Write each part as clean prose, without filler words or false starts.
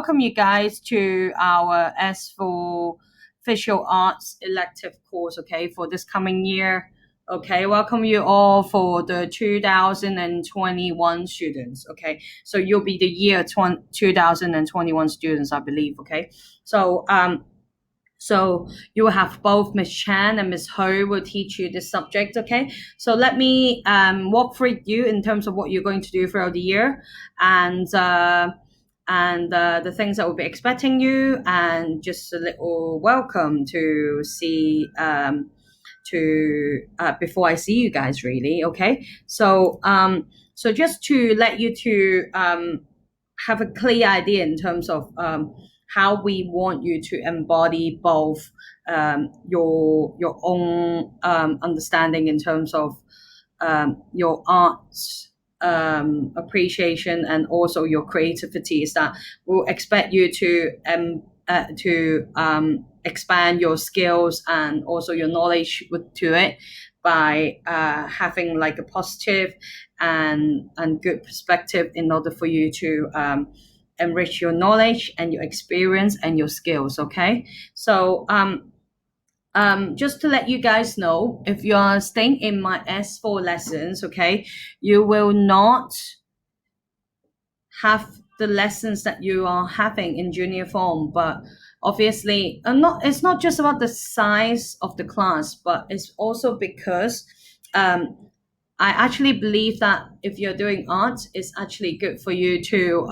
welcome you guys to our S4 Visual Arts elective course, okay, for this coming year. Okay, welcome you all for the 2021 students, okay? So you'll be the year 2021 students, I believe, okay? So you will have both Miss Chan and Miss Ho will teach you this subject, okay? So let me walk through you in terms of what you're going to do throughout the year and the things that will be expecting you, and just a little welcome to see before I see you guys, really, okay? So just to let you to have a clear idea in terms of how we want you to embody both your own understanding in terms of your arts appreciation and also your creativity, is that we'll expect you to expand your skills and also your knowledge to it by having like a positive and good perspective in order for you to enrich your knowledge and your experience and your skills, okay? So just to let you guys know, if you are staying in my S4 lessons, okay, you will not have the lessons that you are having in junior form, but obviously it's not just about the size of the class, but it's also because I actually believe that if you're doing art, it's actually good for you to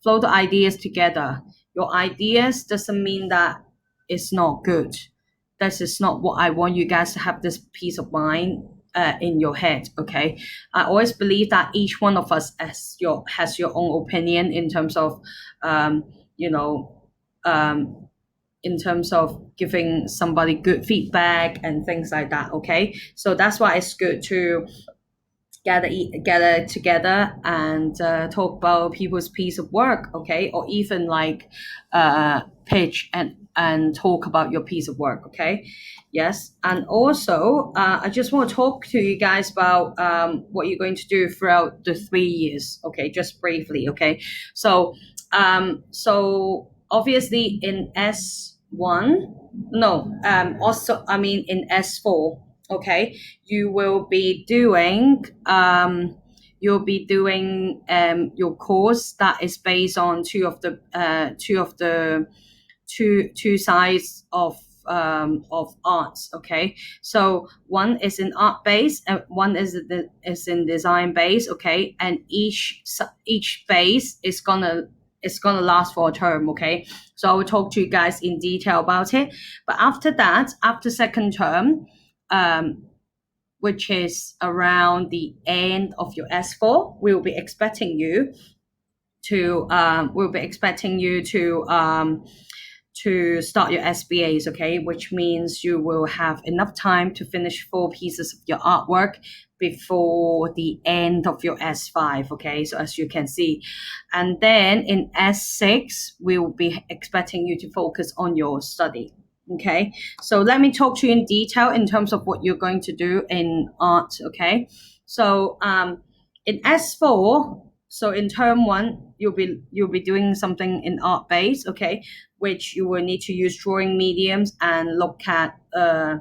flow the ideas together. Your ideas doesn't mean that it's not good. This is not what I want you guys to have, this peace of mind in your head, okay? I always believe that each one of us has your own opinion in terms of, you know, in terms of giving somebody good feedback and things like that, okay? So that's why it's good to gather together and talk about people's piece of work, okay? Or even like pitch and talk about your piece of work, okay? Yes. And also, I just want to talk to you guys about what you're going to do throughout the 3 years, okay? Just briefly, okay? So obviously in S1, also, I mean, in S4, okay, you will be doing your course that is based on two sides of arts, okay? So one is in art base and one is in design base, okay? And each base is gonna last for a term, okay? So I will talk to you guys in detail about it. But after that, after second term, which is around the end of your S4, we'll be expecting you to start your SBAs, okay? Which means you will have enough time to finish 4 pieces of your artwork before the end of your S5, okay? So as you can see. And then in S6, we will be expecting you to focus on your study, okay? So let me talk to you in detail in terms of what you're going to do in art, okay? So in S4, so in term 1, you'll be doing something in art base, okay, which you will need to use drawing mediums and look at a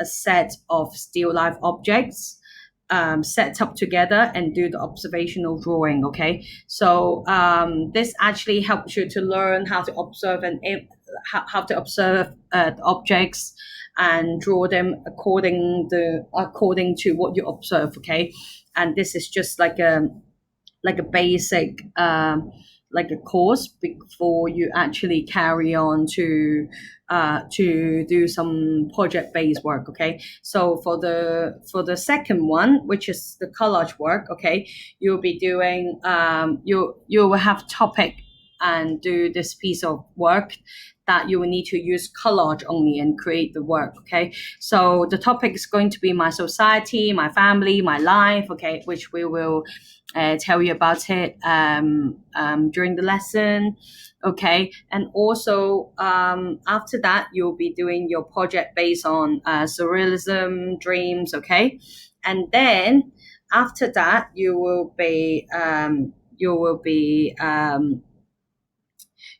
set of still life objects set up together and do the observational drawing, okay? So this actually helps you to learn how to observe the objects and draw them according to what you observe, okay? And this is just like a basic like a course before you actually carry on to do some project-based work, okay? So for the second one, which is the collage work, okay, you'll be doing you will have topic and do this piece of work that you will need to use collage only and create the work, okay? So the topic is going to be my society, my family, my life, okay, which we will tell you about it during the lesson, okay? And also after that, you'll be doing your project based on surrealism, dreams, okay? And then after that, you will be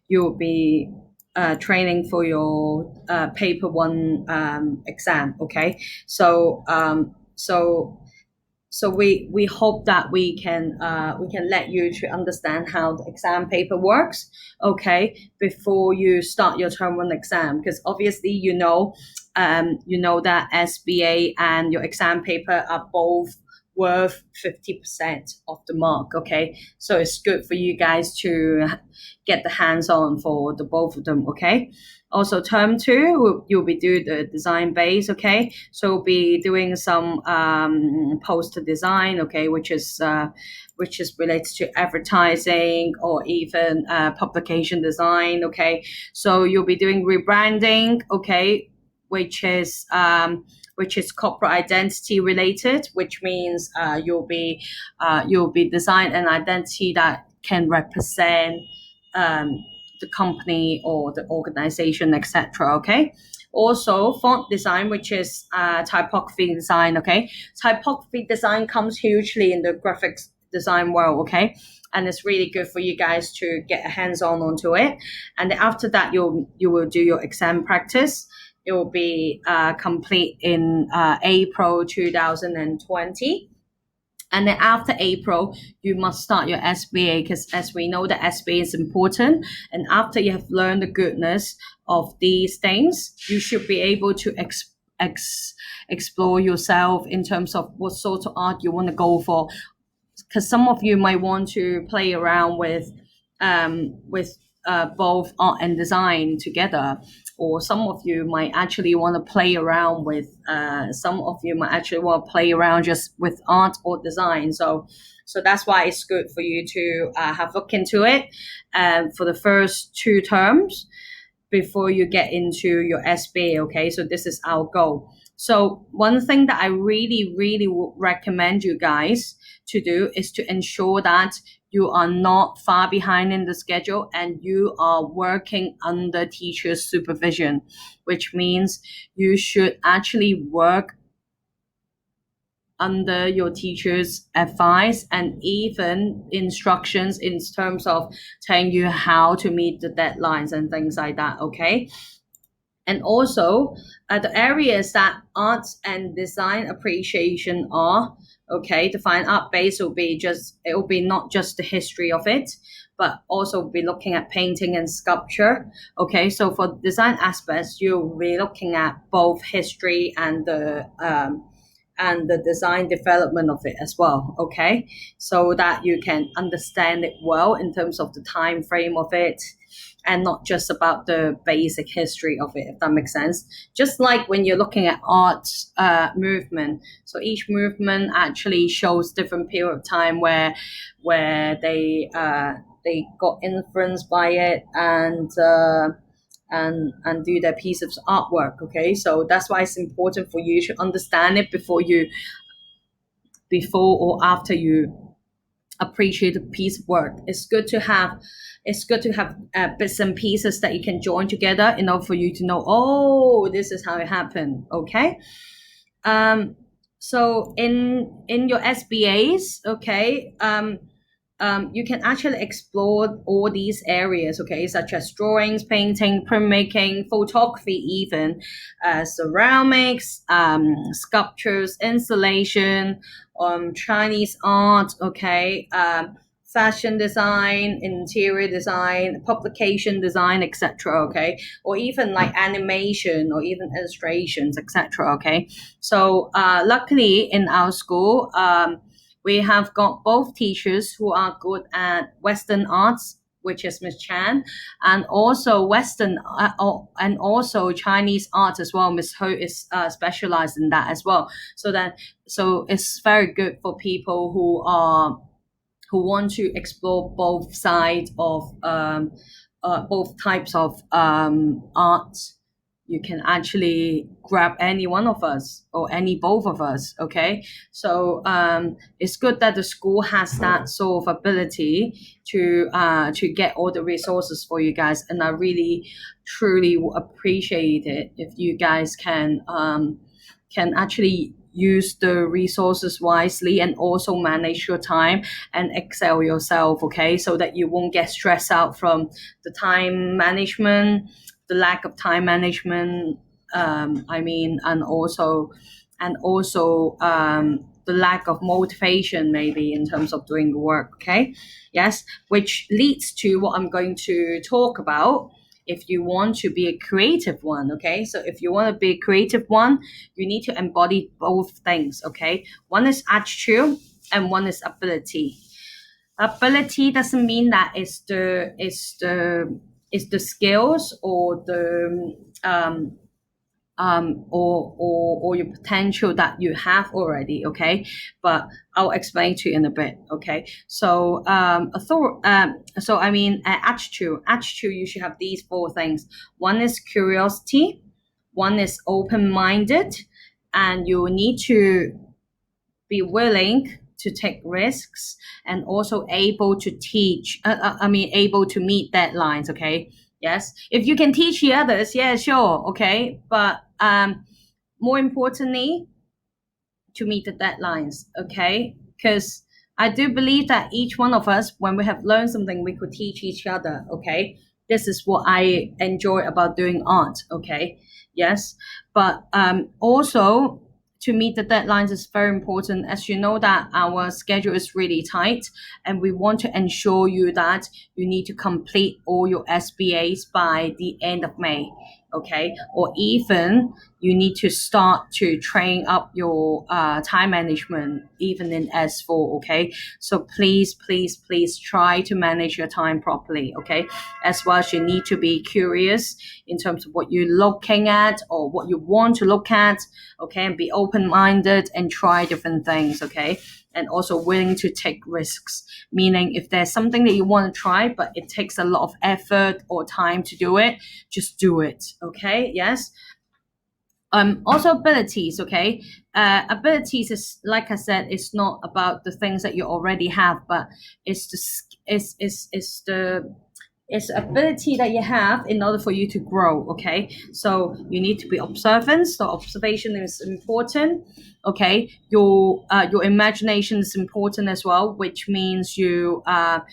you'll be training for your paper one exam. Okay, so we hope that we can let you to understand how the exam paper works, okay, before you start your term one exam, because obviously you know that SBA and your exam paper are both worth 50% of the mark, okay, so it's good for you guys to get the hands on for the both of them, okay. Also, term two, you'll be doing the design base, okay? So we'll be doing some poster design, okay, which is related to advertising or even publication design, okay? So you'll be doing rebranding, okay, which is corporate identity related, which means you'll be design an identity that can represent um, the company or the organization, etc. Okay. Also, font design, which is typography design. Okay, typography design comes hugely in the graphics design world. Okay, and it's really good for you guys to get a hands-on onto it. And then after that, you will do your exam practice. It will be complete in April 2020. And then after April, you must start your SBA, because as we know, the SBA is important. And after you have learned the goodness of these things, you should be able to explore yourself in terms of what sort of art you want to go for. Because some of you might want to play around with both art and design together, or some of you might actually want to play around with some of you might actually want to play around just with art or design. So that's why it's good for you to have a look into it for the first two terms before you get into your SBA. Okay, so this is our goal. So one thing that I really, really would recommend you guys to do is to ensure that you are not far behind in the schedule and you are working under teacher's supervision, which means you should actually work under your teacher's advice and even instructions in terms of telling you how to meet the deadlines and things like that, okay? And also the areas that arts and design appreciation are, okay, the fine art base will be it will be not just the history of it, but also be looking at painting and sculpture, okay. So for design aspects, you'll be looking at both history and the design development of it as well, okay, so that you can understand it well in terms of the time frame of it, and not just about the basic history of it, if that makes sense. Just like when you're looking at art movement, so each movement actually shows different period of time where they got influenced by it and do their piece of artwork. Okay, so that's why it's important for you to understand it before or after you appreciate a piece of work. It's good to have bits and pieces that you can join together in order for you to know, oh, this is how it happened. Okay. So in your SBAs, okay, you can actually explore all these areas, okay, such as drawings, painting, printmaking, photography, even ceramics, sculptures, installation, Chinese art, okay, fashion design, interior design, publication design, etc. Okay, or even like animation or even illustrations, etc. Okay, so luckily in our school, we have got both teachers who are good at Western arts, which is Miss Chan, and also and also Chinese art as well. Miss Ho is specialized in that as well. So it's very good for people who want to explore both sides of both types of art. You can actually grab any one of us or any both of us, okay. So it's good that the school has that sort of ability to get all the resources for you guys, and I really truly appreciate it if you guys can actually use the resources wisely and also manage your time and excel yourself, okay? So that you won't get stressed out from the time management, the lack of time management, and also the lack of motivation maybe in terms of doing the work, okay? Yes, which leads to what I'm going to talk about. If you want to be a creative one, okay? So if you want to be a creative one, you need to embody both things, okay? One is attitude and one is ability. Ability doesn't mean that it's the skills or the or your potential that you have already, okay? But I'll explain to you in a bit, okay? So attitude, you should have these four things. One is curiosity, one is open-minded, and you need to be willing to take risks and also able to able to meet deadlines, okay? Yes, if you can teach the others, yeah, sure, okay, but more importantly, to meet the deadlines, okay? Because I do believe that each one of us, when we have learned something, we could teach each other, okay? This is what I enjoy about doing art, okay? Yes, but also to meet the deadlines is very important, as you know that our schedule is really tight and we want to ensure you that you need to complete all your SBAs by the end of May, okay? Or even you need to start to train up your time management even in S4, okay? So please try to manage your time properly, okay? As well as you need to be curious in terms of what you're looking at or what you want to look at, okay? And be open-minded and try different things, okay? And also willing to take risks, meaning if there's something that you want to try but it takes a lot of effort or time to do it, just do it, okay? Yes. Also abilities, okay? Abilities is, like I said, it's not about the things that you already have, but it's the ability that you have in order for you to grow, okay? So you need to be observant. So observation is important, okay? Your imagination is important as well, which means you have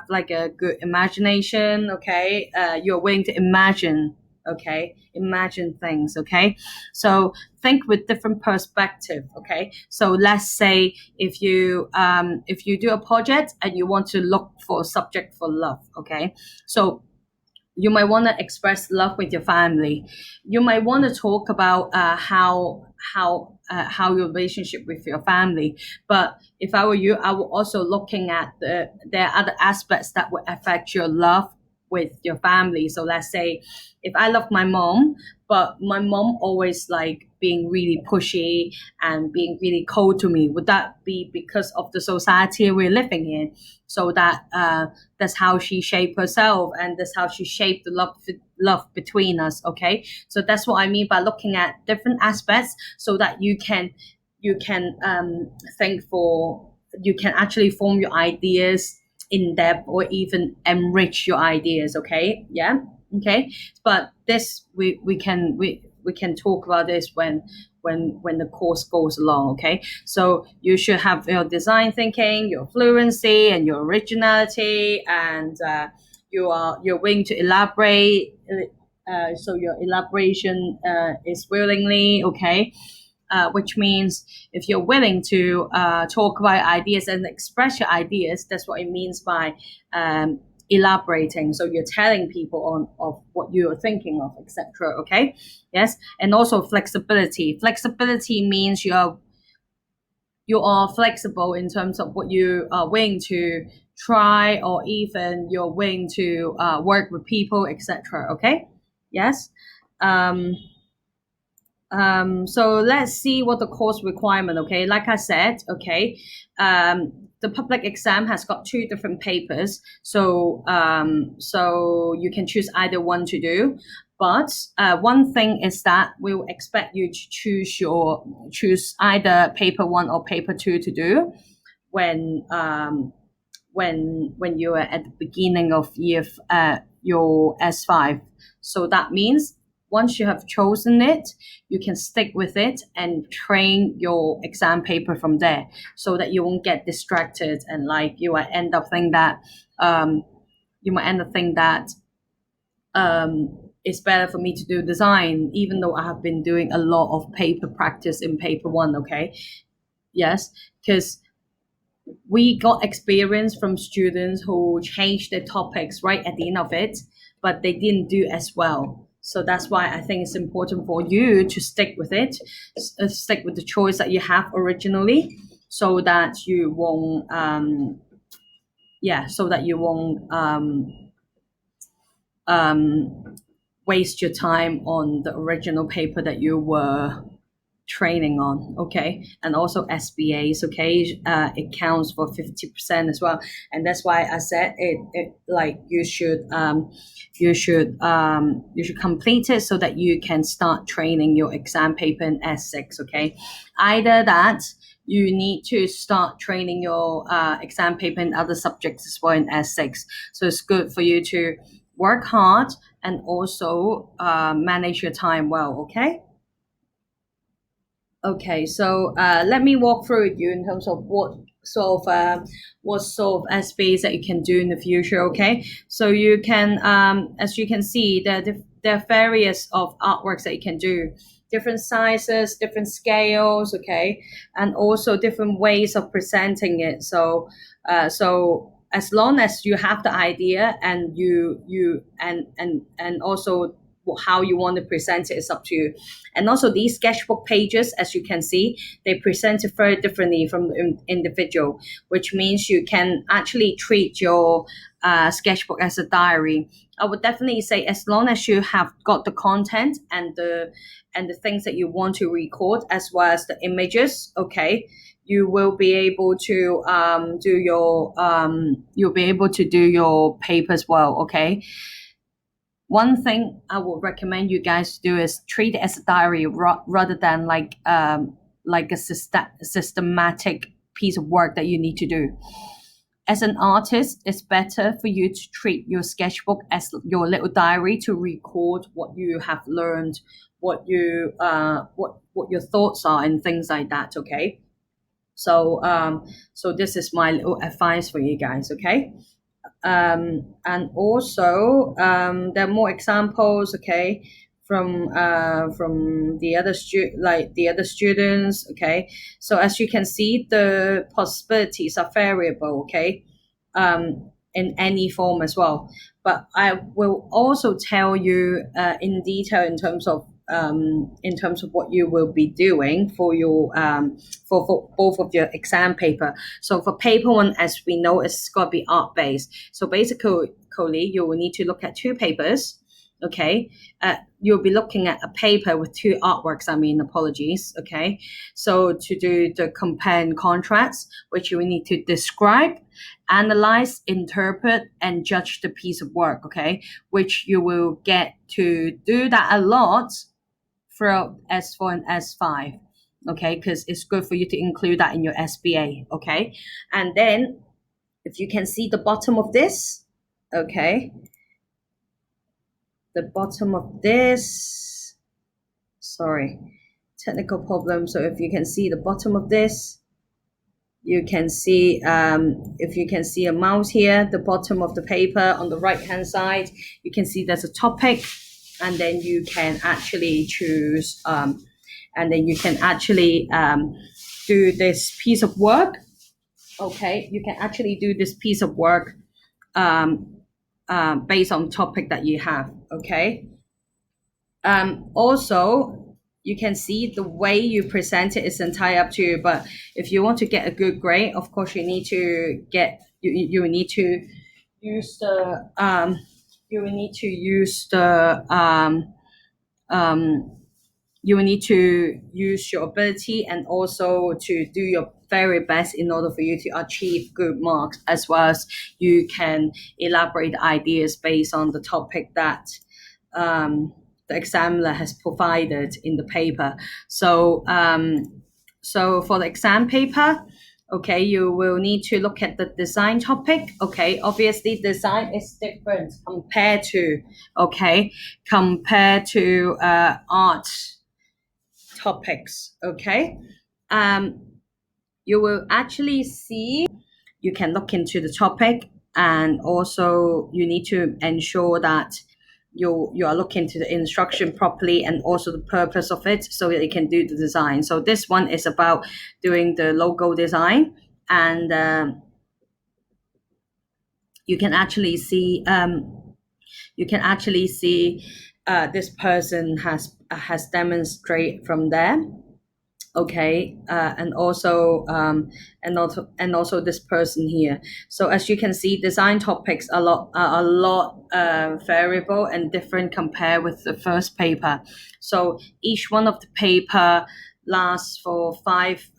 like a good imagination, okay? You're willing to imagine, okay? Imagine things, okay? So think with different perspective, okay? So let's say if you do a project and you want to look for a subject for love, okay? So you might want to express love with your family. You might want to talk about how your relationship with your family. But if I were you, I would also looking at there are other aspects that would affect your love with your family. So let's say if I love my mom, but my mom always like being really pushy and being really cold to me, would that be because of the society we're living in? So that's how she shaped herself, and that's how she shaped the love between us, okay? So that's what I mean by looking at different aspects, so that you can think for, you can actually form your ideas in depth or even enrich your ideas, okay? Yeah, okay. But this we can talk about this when the course goes along, okay? So you should have your design thinking, your fluency, and your originality, and you're willing to elaborate. So your elaboration is willingly, okay? Which means if you're willing to talk about ideas and express your ideas, that's what it means by elaborating. So you're telling people of what you're thinking of, etc. Okay, yes, and also flexibility. Flexibility means you are flexible in terms of what you are willing to try, or even you're willing to work with people, etc. Okay, yes. So let's see what the course requirement, okay? Like I said, okay, the public exam has got 2 different papers. So you can choose either one to do. But one thing is that we will expect you to choose either paper 1 or paper 2 to do when you are at the beginning of your S5. So that means once you have chosen it, you can stick with it and train your exam paper from there, so that you won't get distracted and like you might end up thinking that it's better for me to do design, even though I have been doing a lot of paper practice in paper one. Okay, yes, because we got experience from students who changed their topics right at the end of it, but they didn't do as well. So that's why I think it's important for you to stick with it, stick with the choice that you have originally, so that you won't, so that you won't waste your time on the original paper that you were training on. Okay, and also SBAs. Okay, it counts for 50% as well, and that's why I said it like you should complete it so that you can start training your exam paper in S6. Okay, either that you need to start training your exam paper in other subjects as well in S6. So it's good for you to work hard and also manage your time well. Okay. Okay, so let me walk through with you in terms of what sort of SBAs that you can do in the future. Okay, so you can, as you can see, there are various of artworks that you can do, different sizes, different scales. Okay, and also different ways of presenting it. So as long as you have the idea and and also how you want to present it is up to you. And also these sketchbook pages, as you can see, they present it very differently from the individual, which means you can actually treat your sketchbook as a diary. I would definitely say as long as you have got the content and the things that you want to record, as well as the images, okay, you will be able to you'll be able to do your papers well. Okay. One thing I would recommend you guys do is treat it as a diary rather than like a systematic piece of work that you need to do. As an artist, it's better for you to treat your sketchbook as your little diary to record what you have learned, what your thoughts are, and things like that. Okay. So this is my little advice for you guys. Okay. And also there are more examples, okay, from the other students. Okay, so as you can see, the possibilities are variable. Okay, in any form as well, but I will also tell you in detail in terms of what you will be doing for your for both of your exam paper. So for paper one, as we know, it's got to be art based. So basically, you will need to look at two papers. Okay, you'll be looking at a paper with two artworks. I mean, apologies. Okay, so to do the compare and contrast, which you will need to describe, analyze, interpret, and judge the piece of work. Okay, which you will get to do that a lot throughout S4 and S5. Okay, because it's good for you to include that in your SBA. Okay, and then if you can see the bottom of this, okay, the bottom of this, sorry, technical problem. So if you can see the bottom of this, you can see if you can see a mouse here, the bottom of the paper on the right hand side, you can see there's a topic, and then you can actually choose and then you can actually do this piece of work. Okay, you can actually do this piece of work based on topic that you have. Okay, also you can see the way you present it is entirely up to you, but if you want to get a good grade, of course you need to get you need to use the you will need to use the you will need to use your ability and also to do your very best in order for you to achieve good marks, as well as you can elaborate ideas based on the topic that the examiner has provided in the paper. So so for the exam paper, Okay, you will need to look at the design topic. Okay, obviously design is different compared to art topics. Okay, um, you will actually see, you can look into the topic, and also you need to ensure that you are looking to the instruction properly and also the purpose of it so that you can do the design. So this one is about doing the logo design, and you can actually see this person has demonstrated from there. Okay, and also this person here. So as you can see, design topics are a lot variable and different compared with the first paper. So each one of the paper lasts for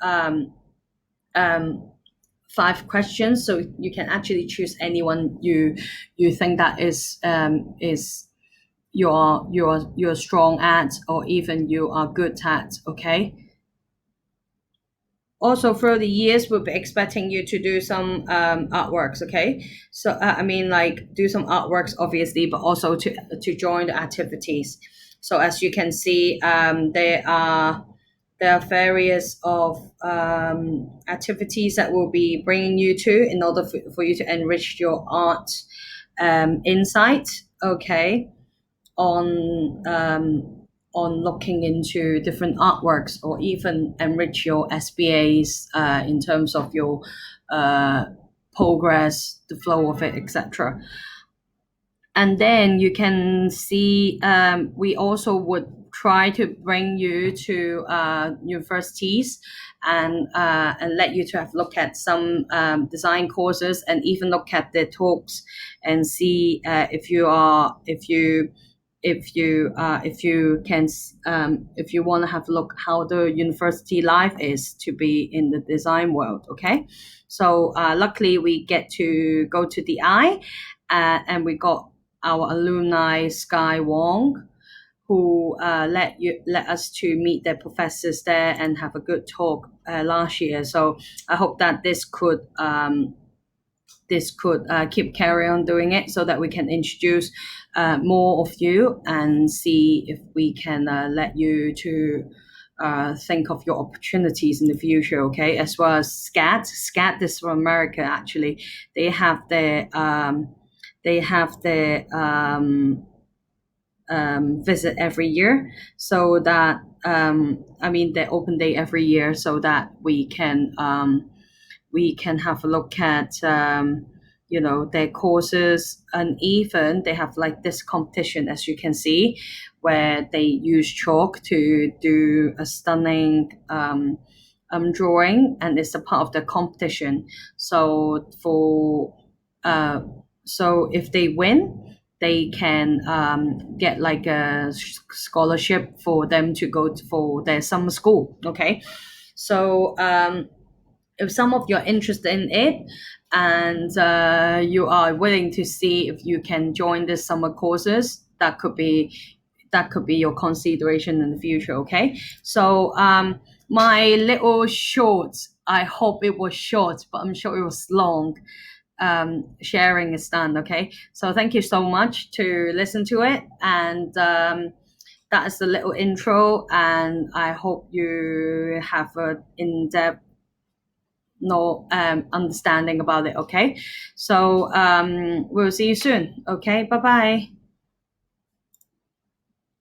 um, five questions, so you can actually choose anyone you think that is you're strong at, or even you are good at. Okay, also through the years we'll be expecting you to do some artworks. Okay, so I mean, like, do some artworks obviously, but also to join the activities. So as you can see, there are various of activities that we'll be bringing you to in order for you to enrich your art insight. Okay, on looking into different artworks, or even enrich your SBAs in terms of your uh, progress, the flow of it, etc. And then you can see, we also would try to bring you to universities, and let you to have a look at some design courses, and even look at the talks, and see if you want to have a look how the university life is to be in the design world. Okay, so luckily we get to go to the eye, and we got our alumni Sky Wong, who let us to meet their professors there and have a good talk last year. So I hope that this could keep carry on doing it, so that we can introduce more of you, and see if we can let you to think of your opportunities in the future. Okay, as well as SCAT is from America. Actually, they have their visit every year, so that I mean, their open day every year, so that we can have a look at their courses. And even they have like this competition, as you can see, where they use chalk to do a stunning drawing, and it's a part of the competition. So so if they win, they can get like a scholarship for them to go for their summer school. Okay, so if some of you are interested in it, and you are willing to see if you can join the summer courses, that could be your consideration in the future. Okay, so my little short, I hope it was short, but I'm sure it was long, sharing is done. Okay, so thank you so much to listen to it, and that is the little intro, and I hope you have a in-depth understanding about it. Okay, so we'll see you soon. Okay, bye bye.